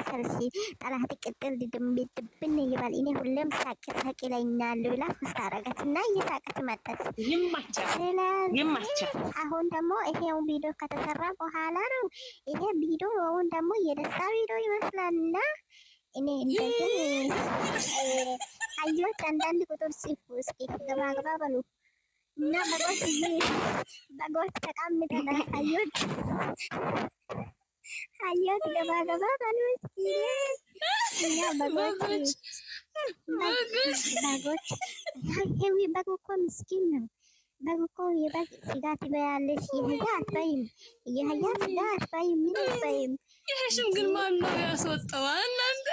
መሰልሲ ጠላት ቅጥል ድምቢት ብን ይባል እኔ ሁሌም ሳቅ ሳቅ ይለኛል ብላ ፖስት አደረገችና እየሳቀች መጣች። ይማቻል። አሁን ደግሞ ይሄው ቪዲዮ ከተሰራ በኋላ ነው። ይሄ ቪዲዮ አሁን ደግሞ የደስታ ቪዲዮ ይመስላልና እኔ እንደዚህ አየሁት። አንዳንድ ቁጥር ጽፉ እስኪ ገባ ገባ በሉ እና በጎች ተቀምጠናል። አየሁት ገባ ገባ በሉ እስኪ እና በጎች ይሄው በግ እኮ ምስኪን ነው። በግ እኮ የበግ ስጋ ትበያለሽ፣ የህያ አትበይም። የህያ ስጋ አትበይም። ምን አትበይም? ይሄሽም ግን ማን ነው ያስወጣው? እናንተ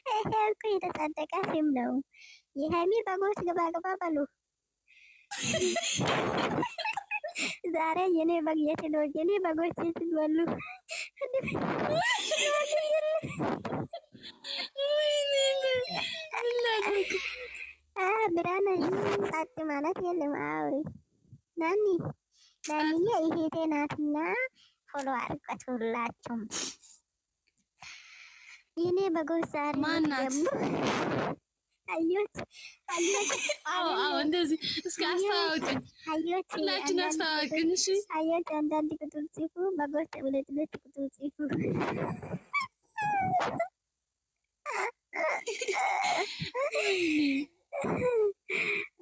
ይሄ እኮ የተጸደቀ ስም ነው። የሀይሚ በጎች ገባ ገባ በሉ። ዛሬ የኔ በግ የት ነው? የኔ በጎች የት በሉ? ብራና ጸጥ ማለት የለም። አውሪ ናኒዬ እህቴ ናትና ፎሎ አድርጓት ሁላችሁም። የኔ በጎች ዛሬ ማናት? አዩት እንደዚህ እስኪ አስተዋውቅኝ። ሁላችን አስተዋውቅን። እሺ አዩት አንዳንድ ቁጥር ጽፉ። በጎች ሁለት ቁጥር ጽፉ።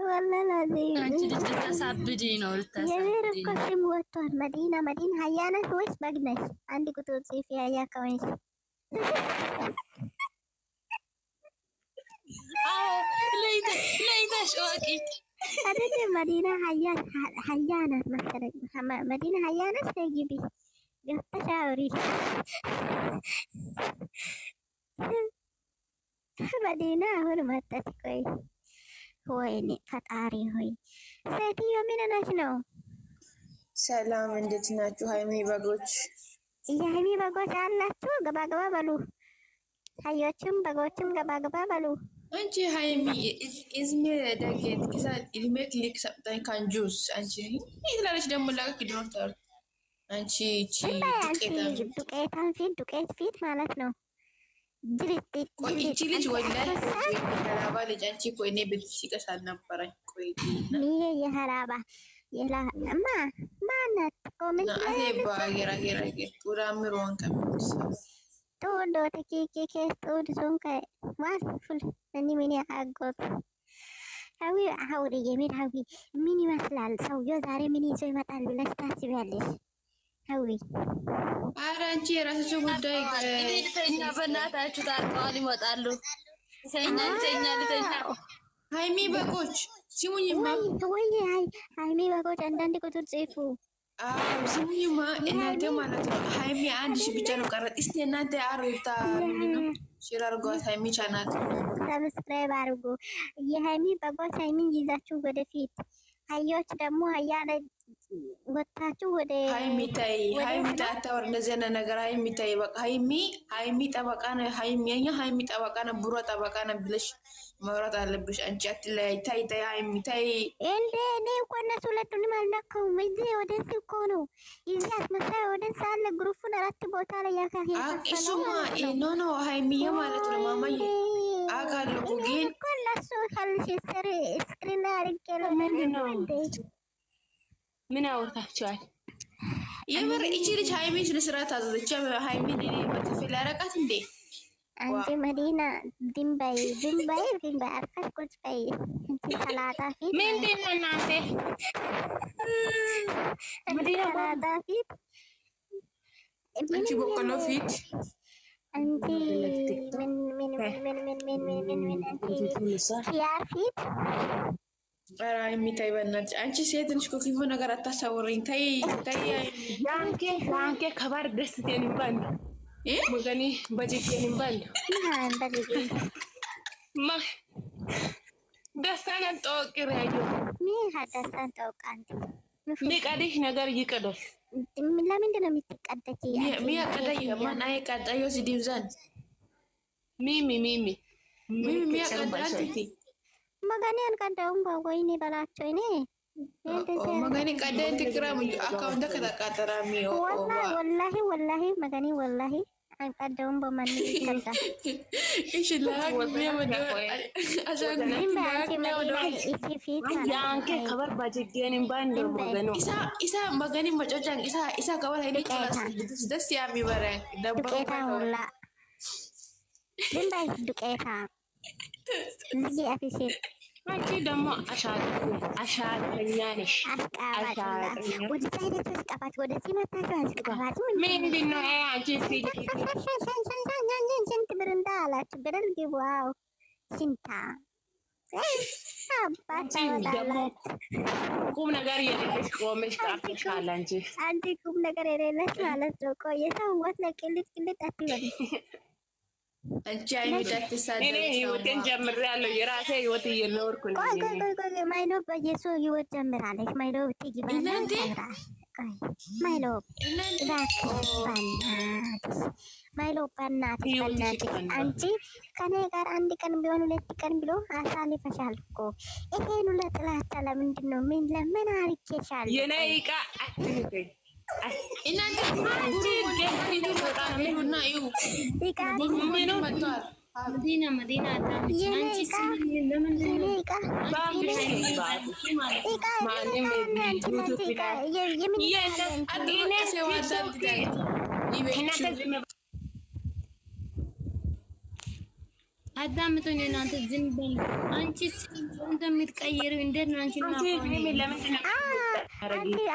والله العظيم አንቺ ልታሳብጂ ነው። የምር እኮ ስም ወጥቷል። መዲና ሀያነሽ ወይስ በግነሽ? አንድ ቁጥር ጽፊ ሀያ ከሆንሽ። ለይተሽ ወቂ አይደለም መዲና ሀያ ናት መሰለኝ። መዲና ሀያ ነሽ። ግቢ ገብተሽ አውሪ። መዲና አሁን መጣች። ቆይ ወይኔ ፈጣሪ ሆይ ሴትዮ ምን ነሽ ነው? ሰላም እንዴት ናችሁ? ሃይሚ በጎች የሃይሚ በጎች አላችሁ? ገባ ገባ በሉ። ሀዮችም በጎችም ገባ ገባ በሉ። አንቺ ሃይሚ ኢዝሜ ደጌት ኢዛል ኢልሜክ ሊክ ሰብታኝ ካን ጁስ አንቺ ይላልሽ ደሞ ላቀቅ ዶክተር አንቺ ዱቄት ፊት ማለት ነው። እቺ ልጅ ወላሂ የሀላባ ልጅ አንቺ እኮ እኔ ቤት ሲቀሳል ነበረኝ። ቆይ ይሄ የሀላባ ማናት? ኮሜንት አዜ ባገራ ገራ ጡራምሮን ከመስ ቶሎ ተኪኪ ቶሎ ሶንከ ማስፉል እኔ ምን ያአጎት አዊ አውሪ የሚል አዊ ምን ይመስላል ሰውዬው ዛሬ ምን ይዞ ይመጣል ብለሽ ታስቢያለሽ? አዊ ኧረ አንቺ የራስሽ ጉዳይ ልተኛ፣ በእናታችሁ ታርቀዋል ይመጣሉ። ልተኛ። ሃይሚ በጎች ሲሙኝማ ወይ ሃይሚ በጎች አንዳንድ ቁጥር ጽፉ። ሲሙኝማ እናንተ ማለት ነው። ሃይሚ አንድ ሺህ ብቻ ነው ቀረጥ። እስቲ እናንተ አሩታ ምንድነው ሼር አድርጓት። ሃይሚ ቻናል ሰብስክራይብ አድርጉ። የሃይሚ በጎች ሃይሚን ይዛችሁ ወደፊት፣ ሀዮች ደግሞ ሀያ ወጣችሁ ወደ ሃይሚ ታይ አታወር እንደዚህ አይነት ነገር። ሃይሚ ታይ በቃ ሃይሚ ጠበቃ ነው። ሃይሚ ጠበቃ ነው። ብሮ ጠበቃ ነው ብለሽ ማውራት አለብሽ። አንቺ አትለይ። ታይ ሃይሚ ታይ እንዴ እኔ እኮ እነሱ ሁለቱንም አልነካሁም። እዚህ ወደዚህ እኮ ነው እዚህ አስመሳይ ወደዛ አለ። ግሩፑን አራት ቦታ ላይ እሱማ ኖ ሃይሚዬ ማለት ነው። ማማዬ አካል ግን እኮ እነሱ ስክሪን ላይ አድርጌ ነው። ምንድን ነው ምን አውርታችኋል? የምር እቺ ልጅ ሃይሚ ለስራት አዘዘች። ሃይሚ ዲኒ በተፈለ አረቃት እንዴ አንቺ መዲና ድንባይ አርፈሽ ቁጭ በይ። አንቺ ሰላጣ ፊት ምንድን ነው እናንተ? መዲና ሰላጣ ፊት አንቺ በቆሎ ፊት አንቺ ምን ኪያር ፊት ኧረ ሃይሚ ታይ በእናትሽ አንቺ ሴት ነሽ እኮ ክፉ ነገር አታሳውሪኝ። ታይ ያንኬ ከባር ደስቴን ይባል ወገኒ በጅቴን ይባል ደስታን ተወቅር ያዩ ሀዳሳን ተወቃንት ሚቀድሽ ነገር ይቀደስ። ለምንድን ነው የምትቀደች? ሚያቀዳይ ማን አይቀዳዩ ሲዲብዛን ሚሚ ሚያቀዳት መጋኔ አልቀዳውም። ወይኔ በላቸው እኔ መጋኔ ቀዳን ትግራም አካውንት ከተቃጠራሚ ወላሂ መጋኔ ወላሂ አይቀደውም በማን ይቀዳ ኢንሻአላህ የሚያወደ ያንከ ከበር ባጀገን ባንዶ ወገኑ ኢሳ መገኒ መጮጫን ኢሳ ከበር ኃይለ ክላስ ደስ ያሚበረ ዱቄታ ሁላ ዝምባይ ዱቄታ ልጅ አፍሲል አንቺ ደግሞ አሻለኛ ነሽ አሽቃባጭ ወደ ሳይነት አሽቃባጭ ወደ ሲመታችሁ አሽቃባጭ ምንድን ነው አንቺ ፊል ስንት ብር እንዳላችሁ ገደል ግቡ ዋው ስንታ አባታ ቁም ነገር የሌለሽ ቆመሽ ቀርተሻል አንቺ ቁም ነገር የሌለሽ ማለት ነው ቆየተው ወት ለቅልት ቅልት አትበል አንቺ አይሚዳት ሳደ እኔ ህይወቴን ጀምሬያለሁ የራሴ ህይወት እየኖርኩ ነው ቆይ ማይሎ በየሱ ህይወት ጀምራለች ማይሎ ትግባ እናንተ ማይሎ ማይሎ በእናትሽ አንቺ ከኔ ጋር አንድ ቀን ቢሆን ሁለት ቀን ብሎ አሳልፈሻል እኮ ይሄን ለጥላቻ ለምንድን ነው ምን ለምን አርቄሻለሁ የኔ ዕቃ አትንገኝ እናንተ አንቺ ገና ይው ምኑ መጥቷል መዲና አዳምጪ አንቺ ሲል ለምን አዳምጡኝ እናንተ ዝም በሉ አንቺ እንደምትቀይሩ እንዴት ነው አንቺ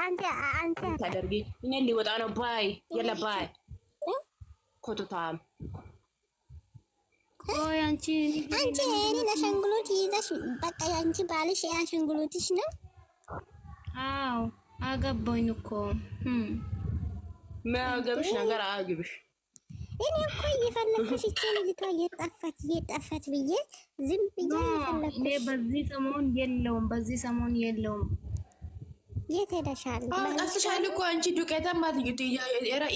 አንቺ ታደርጊ እኔ ሊወጣ ነው ባይ የለ ባይ ኮቶታም ቆይ አንቺ እኔን አሻንጉሊት ይዘሽ በቃ አንቺ ባልሽ አሻንጉሊትሽ ነው አዎ አገባኝ እኮ ማገብሽ ነገር አግብሽ እኔ እኮ እየፈለኩሽ እቺ ልጅቷ እየጠፋች ብዬ ዝም ብዬ እየፈለኩሽ እኔ በዚህ ሰሞን የለውም የት ሄደሻል? ጠፍተሻል እኮ አንቺ ዱቄታም ማለት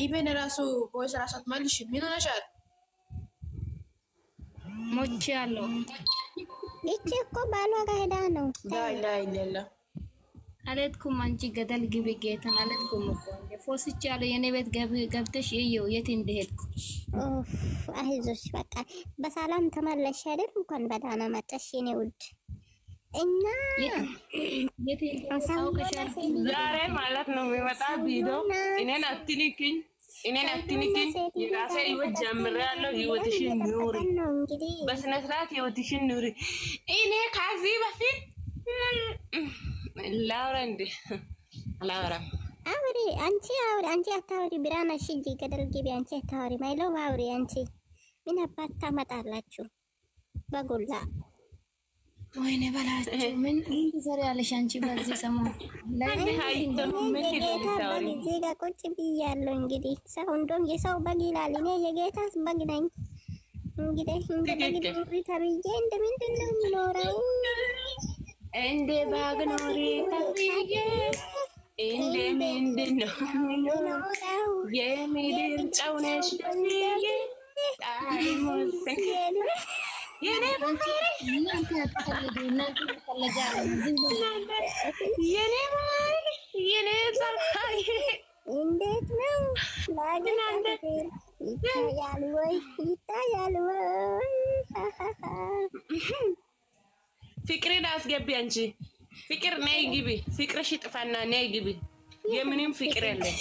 ኢቤን ራሱ ቦይስ ራሱ አትመልሽ ምን ሆነሻል? ሞቻለሁ እቺ እኮ ባሏ ጋር ሄዳ ነው ላይ አለትኩም አንቺ ገደል ግቢ ጌታን አለትኩም እኮ ፎስቻለሁ የኔ ቤት ገብተሽ እየው የት እንደሄድኩ አይዞሽ በቃ በሰላም ተመለሽ አይደል እንኳን በዳና መጣሽ የኔ ውድ እና ዛሬ ማለት ነው የሚመጣ ቪዲዮ እኔን አትንኪኝ የራሴ ህይወት ጀምሬያለሁ ህይወትሽን ኑሪ በስነ ስርዓት ህይወትሽን ኑሪ እኔ ከዚህ በፊት ላውራም አውሪ አንቺ አታውሪ ብራና ሽጂ ገደል ግቢ አንቺ አታውሪ ማይለው አውሪ አንቺ ምን አባት ታመጣላችሁ በጎላ ወይኔ በላችሁ ምን ትሰሪያለሽ አንቺ በዚህ ሰሞን ላይ ሃይቶ ምን ይታወሪ ዜጋ ቁጭ ብያለሁ እንግዲህ ሰው እንደውም የሰው በግ ይላል እኔ የጌታስ በግ ነኝ እንግዲህ እንደዚህ ተብዬ እንደምንድን ነው የምኖረው እንደ ባግ ኖሪ ተብዬ እንደ ምንድን ነው የምድር ጨው ነሽ ብዬ የኔ እንዴት ነው ይታያል ወይ ፍቅርን አስገቢ አንቺ ፍቅር ነይ ግቢ ፍቅርሽ ጥፋና ነይ ግቢ የምንም ፍቅር የለም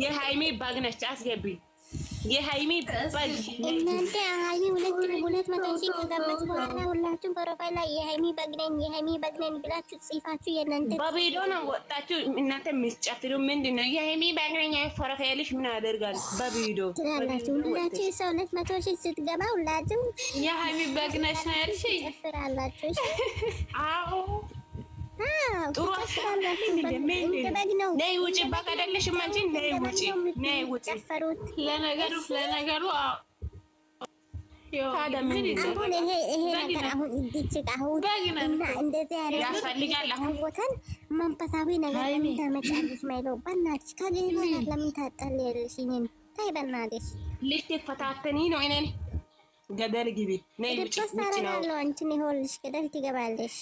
የሃይሚ ባግ ነች አስገቢ የሃይሚ ባግ እናንተ ሃይሚ ሁለት መቶ ሺህ ከገባች በኋላ ሁላችሁም ፕሮፋይል ላይ የሃይሚ ባግ ነኝ ብላችሁ ጽፋችሁ የእናንተ በቪዲዮ ነው ወጣችሁ እናንተ የምትጨፍሩ ምንድን ነው የሃይሚ ባግ ነኝ ፕሮፋይልሽ ምን ያደርጋል በቪዲዮ ትላላችሁ ሁላችሁ ሰው 200 ሺህ ስትገባ ሁላችሁ የሃይሚ ባግ ነሽ ያልሽ ትፈራላችሁ አዎ ጥሩ ነይ ውጪ በቃ አይደለሽም አንቺ ነይ ውጪ ለነገሩ አሁን ይሄ ነገር አሁን እድችግ አሁን እና እንደዚህ ያስፈልጋል አሁን ቦታን መንፈሳዊ ነገር ለምን ታመጫለሽ ማይለው በእናትሽ ከጌታ ጋር ለምን ታጣለሽ እኔን ታይ በእናትሽ ልትፈታተኒ ነው እኔን ገደል ግቢ ነይ ውጪ ነው አንቺን ይኸውልሽ ገደል ትገባለሽ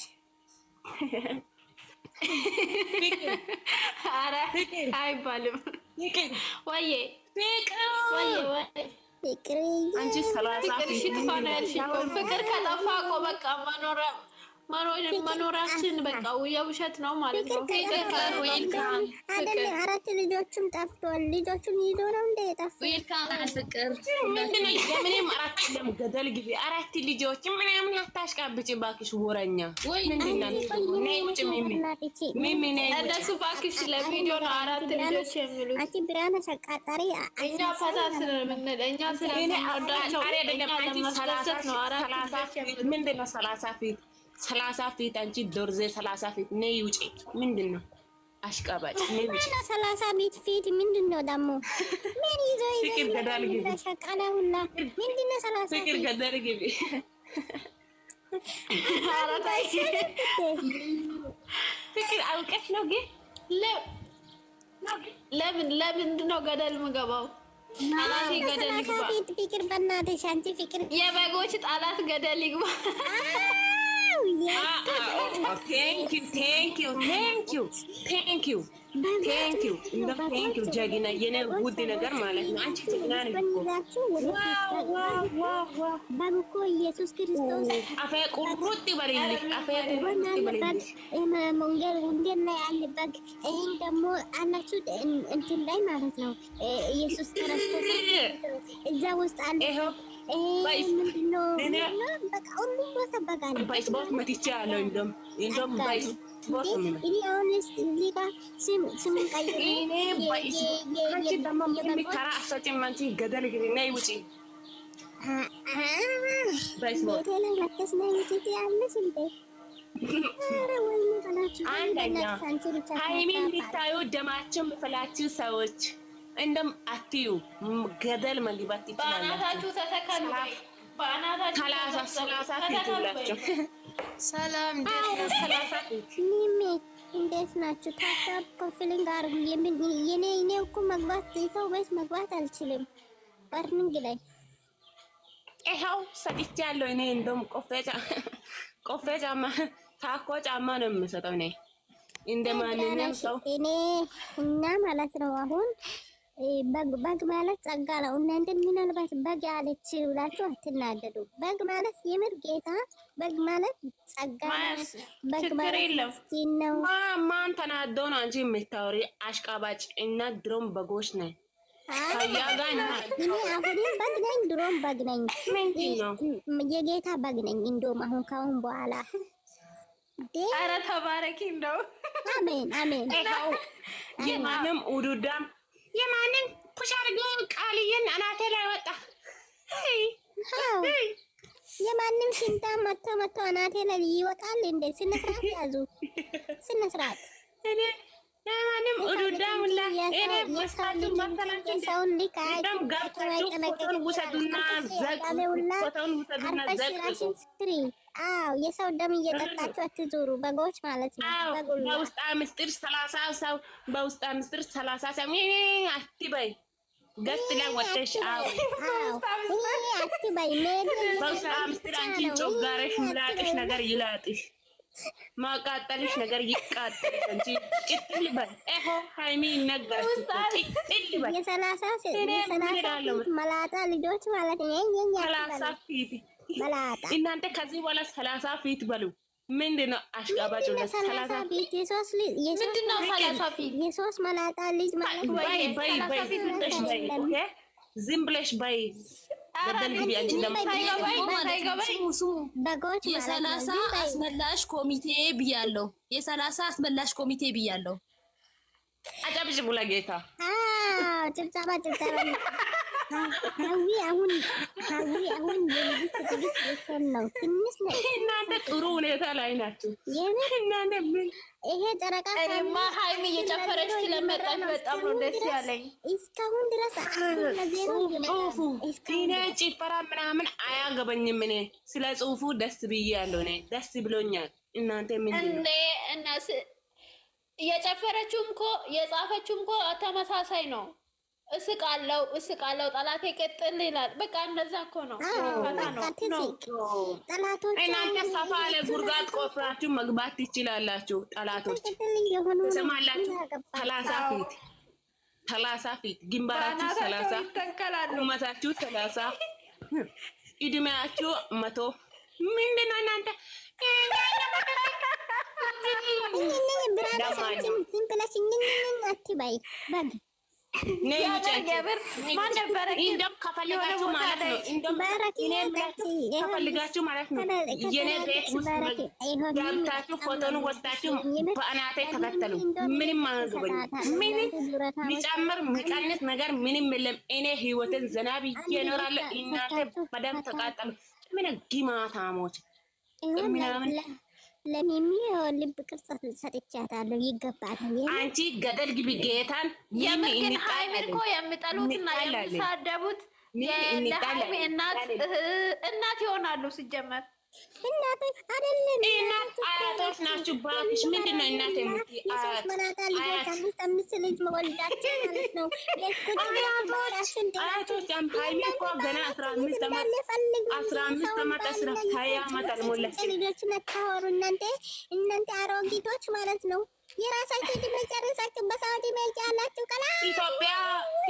ኧረ አይባልም ወይዬ ፍቅር አንቺ ሰላሳ ፍቅር ሽጥፋና ያልሽው ፍቅር ከጠፋ እኮ በቃ መኖራችን በቃ የውሸት ነው ማለት ነው። አይደለም 4 ልጆችም ጠፍቷል። ልጆቹን ይዞ ነው እንደ የጠፋው። ፍቅር ምንድነው? የምንም 4 ለም ገደል ግቢ 4 ልጆች ምናምን አታሽቃብጪ ባክሽ ወረኛ። ምንድነው? ነይ ውጭ ሚሚ ነይ እነሱ ባክሽ ለቪዲዮ ነው 4 ልጆች የሚሉት። አንቺ ብራና ሰቃጣሪ እኛ ፈታ ስለምንል እኛ ስለምንወዳቸው እኛ ለማስደሰት ነው 4 ልጆች የሚሉት። ምንድነው 30 ፊት አንቺ ዶርዜ 30 ፊት ነይ ውጪ። ምንድነው? አሽቃባጭ ነይ ውጪ። 30 ፊት ምንድነው ደግሞ? ምን ይዞ ፍቅር ገደል ግቢ ሸቃላ ሁላ ምንድነው 30 ፍቅር ገደል ግቢ። ፍቅር አውቀሽ ነው ግን ለምንድን ነው ገደል የምገባው? ጣላት ገደል ይግባ። ፍቅር በእናትሽ አንቺ ፍቅር የበጎች ጣላት ገደል ይግባ። Thank you. ጀግና የኔ ውድ ነገር ማለት ነው። አንቺ ጀግና ነሽ እኮ ባንኮ ኢየሱስ ክርስቶስ አፈ ቁርጥ ይበልልሽ። ወንጌል ላይ አለበት። ይሄን ደግሞ አላችሁ እንትን ላይ ማለት ነው። ኢየሱስ ክርስቶስ እዛ ውስጥ አለ። ምንድነው? በቃ ሁሉም ቦታ በጋለ ባይስ መጥቼ አለው እንደም ባይስ ቦስ ነው። እኔ አሁንስ እዚህ ጋር ስሙን ቀይሬ እኔ ባይስ አንቺ ደግሞ ምን ከራ አሰጭም አንቺ ገደል ግቢ ነይ ውጪ። ባይስ ቦስ ሆቴል ለከስ ነው ውጪ ያለሽ እንዴ? አረ ወይኔ በላችሁ። አንደኛ ሃይሚን ቢታዩ ደማቸው ምፈላችሁ ሰዎች እንደም አትዩ ገደል መግባት ይችላል። ባናታችሁ ተተከሉ። ባናታችሁ 30 ፊት ሁላችሁ ሰላም ሚሚ እንዴት ናችሁ? ታታብ ኮፍሊንግ አርጉ። የኔ እኮ መግባት ይተው ወይስ መግባት አልችልም? ባርኒንግ ላይ ይኸው ሰጥቻለሁ። እኔ እንደም ቆፌ ጫማ ታኮ ጫማ ነው የምሰጠው እኔ እንደማንኛውም ሰው እኔ እና ማለት ነው አሁን በግ ማለት ጸጋ ነው። እናንተ ምናልባት በግ አለች ብላችሁ አትናደዱ። በግ ማለት የምር ጌታ በግ ማለት ጸጋ ነው። በግ ማለት ነው። ማን ተናዶ ነው አንቺ የምታወሪ? አሽቃባጭ እና ድሮም በጎች ነን። እኔ አሁንም በግ ነኝ፣ ድሮም በግ ነኝ። የጌታ በግ ነኝ። እንደውም አሁን ካሁን በኋላ ኧረ ተባረኪ እንደው አሜን አሜን። የማንም ውዱዳም የማንም ፑሽ አድርጎ ቃልዬን አናቴ ላይ ወጣ። የማንም ሽንታ መቶ አናቴ ላይ ይወጣል እንዴ? ስነ ስርዓት ያዙ፣ ስነ ስርዓት። የማንም ውዱዳም ሁላ እኔ ወስታችሁ ማሰላችሁ ሰውን ሊቃችሁ ገብታችሁ ፎቶን ውሰዱና ዘቅ አዎ የሰው ደም እየጠጣችሁ አትዞሩ፣ በጎች ማለት ነው። በውስጥ ምስጢር 30 ሰው በውስጥ ምስጢር 30 ሰው አትበይ። ገት ላይ ወጥተሽ አትበይ። በውስጥ ምስጢር አንቺ ጮጋረሽ ምላጥሽ ነገር ይላጥሽ፣ ማቃጠልሽ ነገር ይቃጠልሽ። አንቺ ቅጥል በይ። ኤሆ ሃይሚ ይነገር ቅጥል በይ። የሰላሳ መላጣ ልጆች ማለት ነው። 30 ፊት መላጣ እናንተ ከዚህ በኋላ 30 ፊት በሉ። ምንድነው አሽቃባጭ? 30 ፊት ምንድነው 30 ፊት? የሶስት መላጣ ልጅ ማለት ነው። በይ ዝም ብለሽ በይ። ገደል ግቢ አንቺ ደግሞ በጎች የ30 አስመላሽ ኮሚቴ ብያለሁ። የ30 አስመላሽ ኮሚቴ ብያለሁ። አጫብጭ ሙላ ጌታ ጭብጨባ ሀዊ አሁን የንግስት ነው። ትንሽ ነው። እናንተ ጥሩ ሁኔታ ላይ ናችሁ። እናንተ ምን ይሄ ጨረቃ እኔማ ሃይሚ እየጨፈረች ስለመጣች በጣም ነው ደስ ያለኝ። እስካሁን ድረስ እኔ ጭፈራ ምናምን አያገበኝም። እኔ ስለ ጽሁፉ ደስ ብያለሁ። እኔ ደስ ብሎኛል። እናንተ ምንድን ነው እና እየጨፈረችውም እኮ የጻፈችውም እኮ ተመሳሳይ ነው። እስቃለው ጠላቴ ቀጥል ይላል። በቃ እንደዛ እኮ ነው። ጠላቶች እናንተ ሰፋ ያለ ጉድጓድ ቆፍራችሁ መግባት ትችላላችሁ። ጠላቶች ትሰማላችሁ። 30 ፊት 30 ፊት ግንባራችሁ 30 ቁመታችሁ 30 እድሜያችሁ 100 ምንድነው እናንተ ከፈልጋችሁ ማለት ነው የኔ ቤት ውስጥ ገብታችሁ ፎቶን ወስዳችሁ በአናቴ ተከተሉ። ምንም አያገባኝ። ምንም ሚጨምር ሚቀንስ ነገር ምንም የለም። እኔ ህይወትን ዘና ብዬ እኖራለሁ። እናንተ በደም ተቃጠሉ። ምን ግማታሞች ምናምን ለሚሚ ልብ ቅርጽ ሰጥቻታለሁ። ይገባታል። አንቺ ገደል ግቢ ጌታን የምርግን አይምርኮ የሚጠሉትና የሚሳደቡት ለሃይሚ እናት ይሆናሉ። ሲጀመር እናት አይደለም እናት አያቶች ናችሁ። ባክሽ ምንድነው እናት አምስት ልጅ መወልዳቸው ማለት ነው። አያቶች ሃይሚ እኮ ገና 15 ዓመት 20 ዓመት አልሞላችም። ልጆችን አታወሩ እናንተ አሮጊቶች ማለት ነው። የራሳችሁ ዕድሜ ጨርሳችሁ በሳውዲ መሄጃ አላችሁ። ቀላ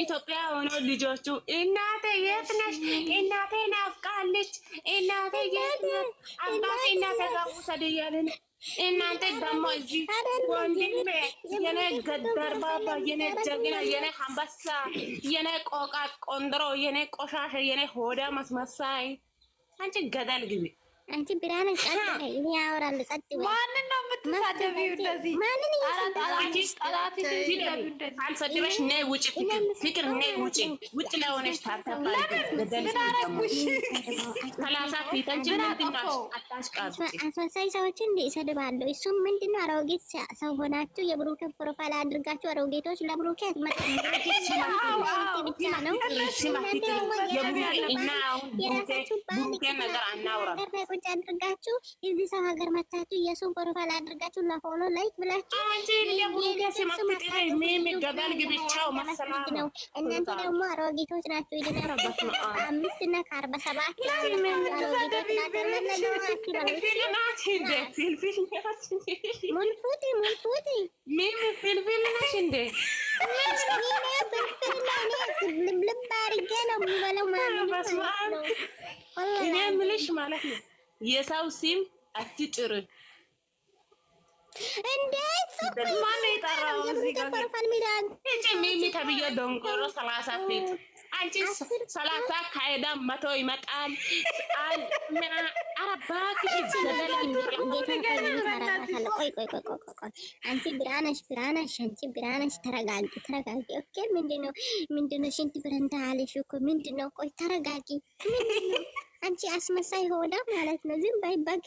ኢትዮጵያ ሆኖ ልጆቹ እናቴ የት ነሽ? እናቴ ናፍቃለች። እናቴ የት ነሽ? አባቴ እናቴ ጋር ውሰድ እያልን እናንተ ደግሞ እዚህ ወንድሜ የኔ ገደር ባባ የኔ ጀግና የኔ አንበሳ የኔ ቆቃ ቆንድሮ የኔ ቆሻሻ የኔ ሆዳ ማስመሳይ አንቺ ገደል ግቢ። አንቺ ብራን ጸጥ እኔ ያወራል ጸጥ በይ። ማንን ነው የምትሳደቢው? እንደዚህ ማንን አልሰደበሽ ነይ ውጪ። ፍቅር ነይ ውጪ። ውጪ ላይ ሆነሽ ታታባይ ገደል 30 ፊት አንቺ ምንድነው አታሽቃብጪ። አስመሳይ ሰዎችን እንደ ይሰድባለሁ። እሱም ምንድነው አሮጌት ሰው ሆናችሁ የብሩክን ፕሮፋይል አድርጋችሁ አሮጌቶች ለብሩክ ብቻ ነው እና አሁን ቡሩኬ ነገር አናውራ ቁጭ አድርጋችሁ እዚህ ሰው ሀገር መታችሁ የሱን ፕሮፋይል አድርጋችሁ ለፎሎ ላይክ ብላችሁ አንቺ የቡሩኬ ሲመጥጥ ምን ገደል ግብቻው መሰላም ነው። እናንተ ደግሞ አሮጊቶች ናችሁ። ይደረባችሁ 5 እና 47 አሮጊቶች ናችሁ። ሙልፉቲ ምን ፊልፊል ነሽ እንዴ? ልብ አድርጌ ነው የሚበለው ማለት ነው። እኔ የምልሽ ማለት ነው የሰው ሲም አትጭር እንዴ ማን ነው የጠራው? እዚህ ጋር እንጂ ሚሚ ተብዬ ደንቆሮ 30 ፊት አንቺ 30 ካይዳ 100 ይመጣል። አረባክሽ ቆይ አንቺ ብራነሽ አንቺ ብራነሽ ተረጋጊ። ኦኬ ምንድነው ሽንት ብረንታ አለሽ እኮ ምንድነው? ቆይ ተረጋጊ። ምንድነው አንቺ አስመሳይ ሆዳ ማለት ነው። ዝም በይ በግ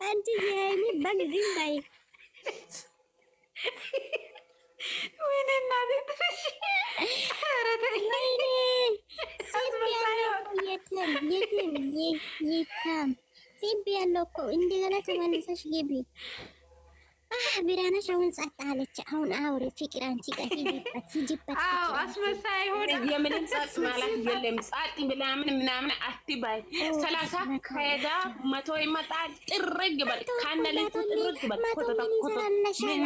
አንቺ የሃይሚ በግ ዝም በይ። ወይኔ እናቴ ትሽ ሲቢ ያለው እኮ እንደገና ተመልሰሽ ግቢ። ብራነሽ አሁን ጸጥ አለች። አሁን አውሪ ፍቅር አንቺ ጋር ሂጂበት። አዎ አስመሳይ ሆነ። የምንም ጸጥ ማለት የለም። ጸጥ ምናምን አትባይ። 30 ከሄዳ 100 ይመጣል። ጥርግ በል ካነለቱ ጥርግ በል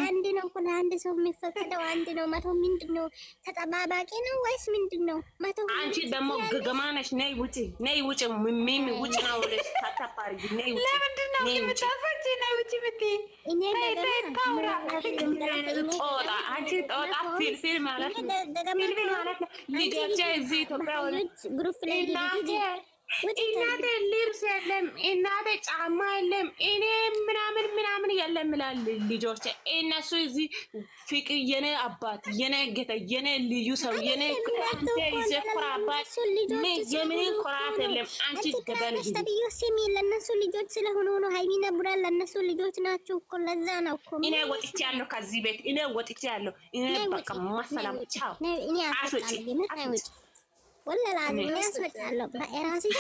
አንድ ነው እኮ ለአንድ ሰው የሚፈቀደው አንድ ነው። 100 ምንድነው? ተጠባባቂ ነው ወይስ ምንድነው? 100 አንቺ ደግሞ ገገማ ነሽ። ነይ ውጪ ሚሚ ውጪ ነው ወለሽ ታታፓሪ ነይ ውጪ። ለምንድን ነው የምታፈጪ? ነይ ውጪ ብትይ እኔ ጦጣ አንቺ ጦጣ ፊልፊል ማለት ነው። ፊልፊል ማለት ነው። ልጆቼ እዚህ ኢትዮጵያ ግሩፕ ላይ እናቴ ልብስ የለም፣ እናቴ ጫማ የለም፣ እኔ ምናምን የለም ይላል ልጆቼ። እነሱ እዚህ ፍቅር የኔ አባት የኔ ጌታ የኔ ልዩ ሰው የኔ ኩራባት የምን ኩራት የለም። አንቺ ገደል ተብዮ ስሚ ለእነሱ ልጆች ስለሆኑ ነው። ሃይሚና ቡራን ለእነሱ ልጆች ናቸው እኮ ለዛ ነው እኮ እኔ ወጥቻለሁ ከዚህ ቤት እኔ ወጥቻለሁ። እኔ በቃ ማሰላም ቻው እኔ አስወጪ ወላ ላዚ እኔ አስወጣለሁ በራስሽ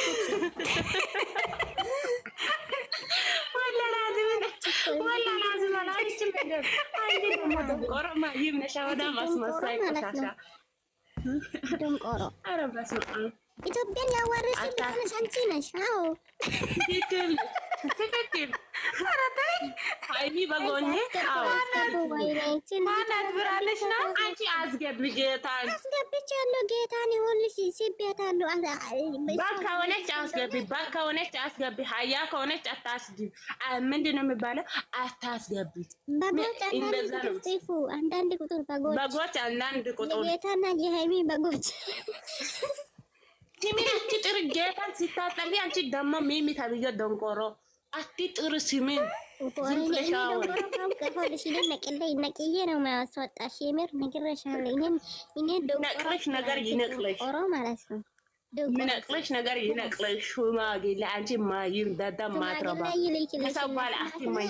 ወላ ላዚ ማለት ነገር አንዴ ደግሞ ደንቆሮማ ይብነሻ ወዳ ማስመሳይ ቆሻሻ ደንቆሮ። ኧረ በስመ አብ ኢትዮጵያን ያዋረድሽ አንቺ ነሽ። አዎ ትክክል ሃይሚ በጎኔ አዎ ማናት ብራለሽ ነው አንቺ አስገቢ ጌታን አስገብቻለሁ ጌታን ይሁንልሽ ሲቤታለሁ ባካ ሆነች አስገቢ ባካ ሆነች አስገቢ ሀያ ከሆነች አታስገቢ ምንድነው የሚባለው አታስገቢ እንደዛ ነው አንዳንድ ቁጥር በጎች አንዳንድ ቁጥር የጌታና የሃይሚ በጎች ሲሚናች ጥር ጌታን ሲታጠቢ አንቺ ደግሞ ሚሚ ተብዬ ደንቆሮ አትጥር ሲሚን ነቅዬ ነው ማስወጣሽ የምር ነግሬሻለሁ እኔ ነቅለሽ ነገር ይነቅለሽ ማለት ነው ምነቅለሽ ነገር ይነቅለሽ ሽማግሌ አንቺ ማይም ዳዳ ማትረባ ሰው ባለ አትማይ